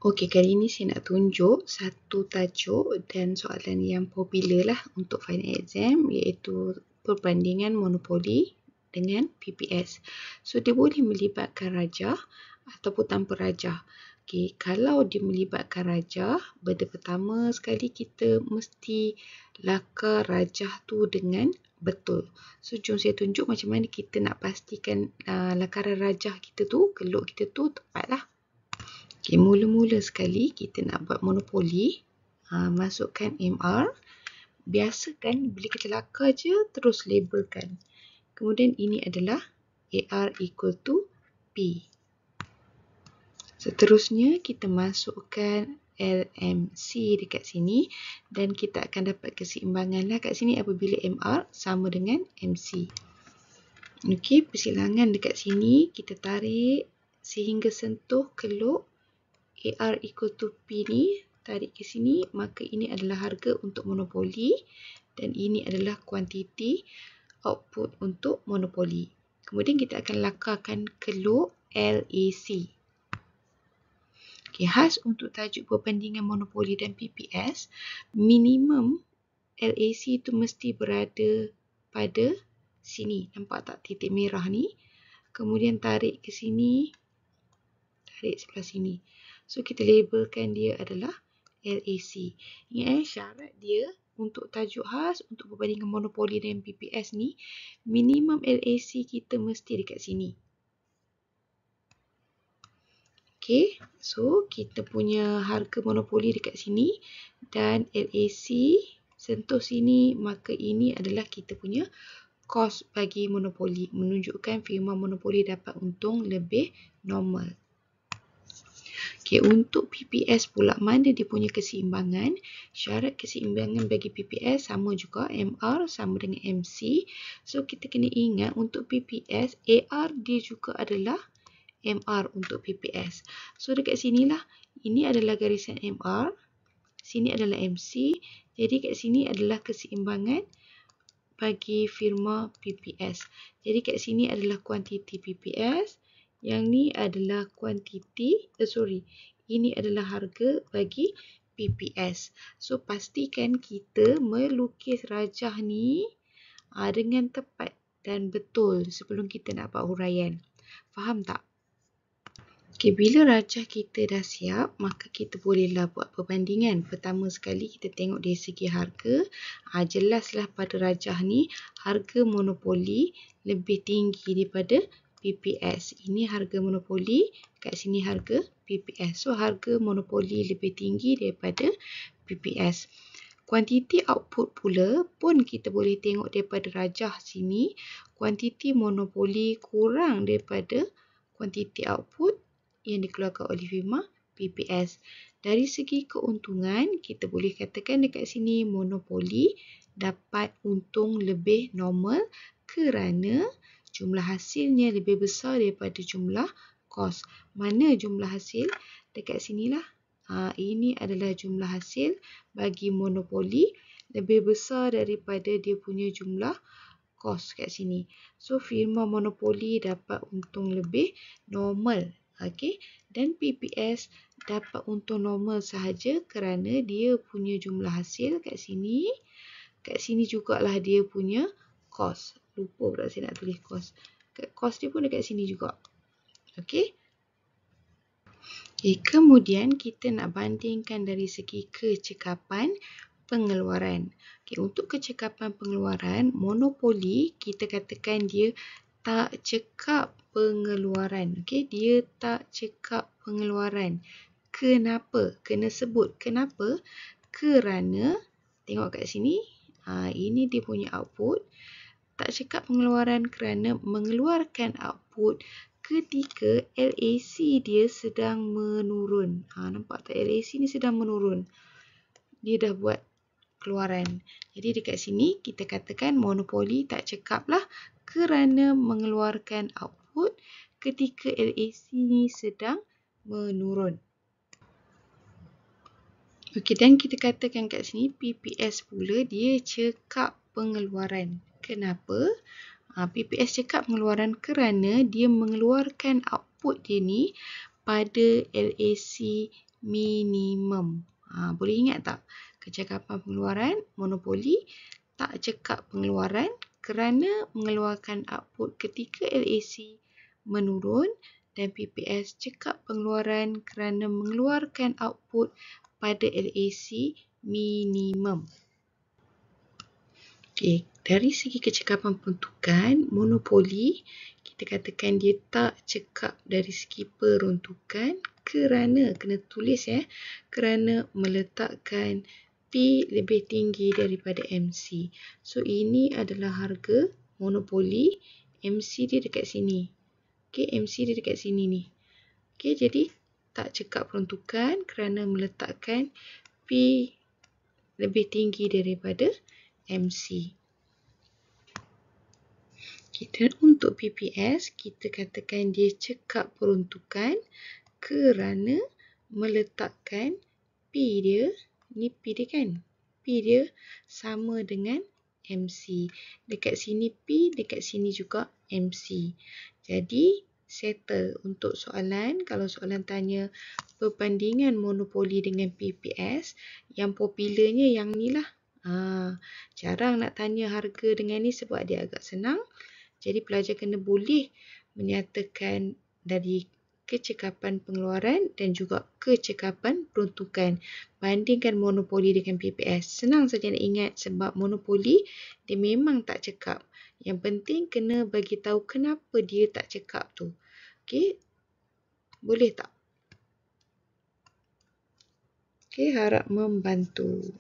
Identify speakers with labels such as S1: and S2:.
S1: Okey, kali ini saya nak tunjuk satu tajuk dan soalan yang popular lah untuk final exam, iaitu perbandingan monopoli dengan PPS. So, dia boleh melibatkan rajah ataupun tanpa rajah. Okey, kalau dia melibatkan rajah, benda pertama sekali kita mesti lakar rajah tu dengan betul. So, jom saya tunjuk macam mana kita nak pastikan lakaran rajah kita tu, keluk kita tu tepat lah. Okay, mula-mula sekali kita nak buat monopoli, masukkan MR. Biasa kan bila kita lakar je terus labelkan. Kemudian ini adalah AR equal to P. Seterusnya kita masukkan LMC dekat sini dan kita akan dapat keseimbangan lah kat sini apabila MR sama dengan MC. Okey, persilangan dekat sini kita tarik sehingga sentuh keluk AR equal to P ni, tarik ke sini, maka ini adalah harga untuk monopoli dan ini adalah kuantiti output untuk monopoli. Kemudian kita akan lakarkan keluk LAC. Okay, khas untuk tajuk perbandingan monopoli dan PPS, minimum LAC itu mesti berada pada sini. Nampak tak titik merah ni? Kemudian tarik ke sini, tarik sebelah sini. So, kita labelkan dia adalah LAC. Ingat syarat dia untuk tajuk khas, untuk perbandingan monopoli dan PPS ni, minimum LAC kita mesti dekat sini. Okay, so kita punya harga monopoli dekat sini dan LAC sentuh sini, maka ini adalah kita punya kos bagi monopoli, menunjukkan firma monopoli dapat untung lebih normal. Okay, untuk PPS pula, mana dia punya keseimbangan? Syarat keseimbangan bagi PPS sama juga, MR sama dengan MC. So, kita kena ingat untuk PPS, AR dia juga adalah MR untuk PPS. So, dekat sinilah, ini adalah garisan MR, sini adalah MC. Jadi, kat sini adalah keseimbangan bagi firma PPS. Jadi, kat sini adalah kuantiti PPS. Yang ni adalah kuantiti, ini adalah harga bagi PPS. So, pastikan kita melukis rajah ni dengan tepat dan betul sebelum kita nak buat huraian. Faham tak? Okay, bila rajah kita dah siap, maka kita bolehlah buat perbandingan. Pertama sekali kita tengok dari segi harga. Jelaslah pada rajah ni, harga monopoli lebih tinggi daripada PPS. Ini harga monopoli, kat sini harga PPS. So, harga monopoli lebih tinggi daripada PPS. Kuantiti output pula pun kita boleh tengok daripada rajah sini. Kuantiti monopoli kurang daripada kuantiti output yang dikeluarkan oleh firma PPS. Dari segi keuntungan, kita boleh katakan dekat sini monopoli dapat untung lebih normal kerana jumlah hasilnya lebih besar daripada jumlah kos. Mana jumlah hasil? Dekat sinilah. Ini adalah jumlah hasil bagi monopoli lebih besar daripada dia punya jumlah kos kat sini. So, firma monopoli dapat untung lebih normal. Okay? Dan PPS dapat untung normal sahaja kerana dia punya jumlah hasil kat sini. Kat sini jugalah dia punya kos. Lupa pula saya nak tulis kos. Kos dia pun dekat sini juga. Okey. Okay, kemudian kita nak bandingkan dari segi kecekapan pengeluaran. Okay, untuk kecekapan pengeluaran, monopoli kita katakan dia tak cekap pengeluaran. Okay, dia tak cekap pengeluaran. Kenapa? Kena sebut. Kenapa? Kerana, tengok kat sini, ini dia punya output. Tak cekap pengeluaran kerana mengeluarkan output ketika LAC dia sedang menurun. Nampak tak? LAC ni sedang menurun. Dia dah buat keluaran. Jadi dekat sini kita katakan monopoli tak cekap lah kerana mengeluarkan output ketika LAC ni sedang menurun. Okey, dan kita katakan kat sini PPS pula dia cekap pengeluaran. Kenapa? PPS cekap pengeluaran kerana dia mengeluarkan output dia ni pada LAC minimum. Boleh ingat tak? Kecekapan pengeluaran monopoli tak cekap pengeluaran kerana mengeluarkan output ketika LAC menurun, dan PPS cekap pengeluaran kerana mengeluarkan output pada LAC minimum. Okey, dari segi kecekapan peruntukan, monopoli kita katakan dia tak cekap dari segi peruntukan kerana, kena tulis kerana meletakkan P lebih tinggi daripada MC. So, ini adalah harga monopoli, MC dia dekat sini. Okey, MC dia dekat sini ni. Okey, jadi tak cekap peruntukan kerana meletakkan P lebih tinggi daripada MC. Dan untuk PPS, kita katakan dia cekap peruntukan kerana meletakkan P dia, ni P dia kan? P dia sama dengan MC. Dekat sini P, dekat sini juga MC. Jadi, settle untuk soalan. Kalau soalan tanya perbandingan monopoli dengan PPS, yang popularnya yang ni lah. Jarang nak tanya harga dengan ni sebab dia agak senang. Jadi pelajar kena boleh menyatakan dari kecekapan pengeluaran dan juga kecekapan peruntukan. Bandingkan monopoli dengan PPS. Senang saja nak ingat sebab monopoli dia memang tak cekap. Yang penting kena bagi tahu kenapa dia tak cekap tu. Okey. Boleh tak? Okey, harap membantu.